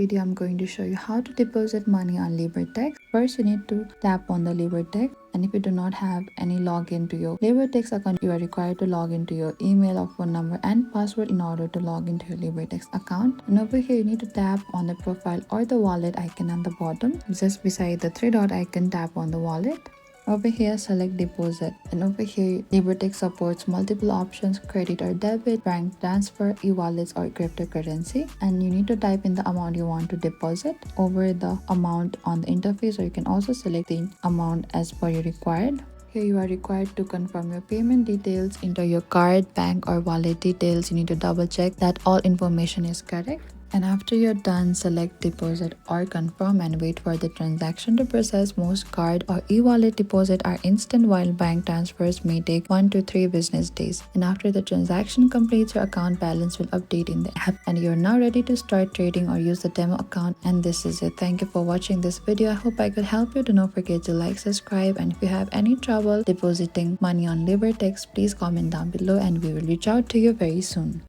Video I'm going to show you how to deposit money on Libertex. First, you need to tap on the Libertex, and if you do not have any login to your Libertex account, you are required to log into your email or phone number and password in order to log into your Libertex account. And over here, you need to tap on the profile or the wallet icon on the bottom. Just beside the three dot icon, tap on the wallet. Over here, select deposit, and over here, Libertex supports multiple options: credit or debit, bank transfer, e-wallets, or cryptocurrency. And you need to type in the amount you want to deposit over the amount on the interface, or you can also select the amount as per your required. Here you are required to confirm your payment details, enter your card, bank, or wallet details. You need to double check that all information is correct. And after you're done, select deposit or confirm and wait for the transaction to process. Most card or e-wallet deposit are instant, while bank transfers may take 1 to 3 business days. And after the transaction completes, your account balance will update in the app, and you're now ready to start trading or use the demo account. And this is it. Thank you for watching this video. I hope I could help you. Do not forget to like, subscribe, and if you have any trouble depositing money on Libertex, please comment down below and we will reach out to you very soon.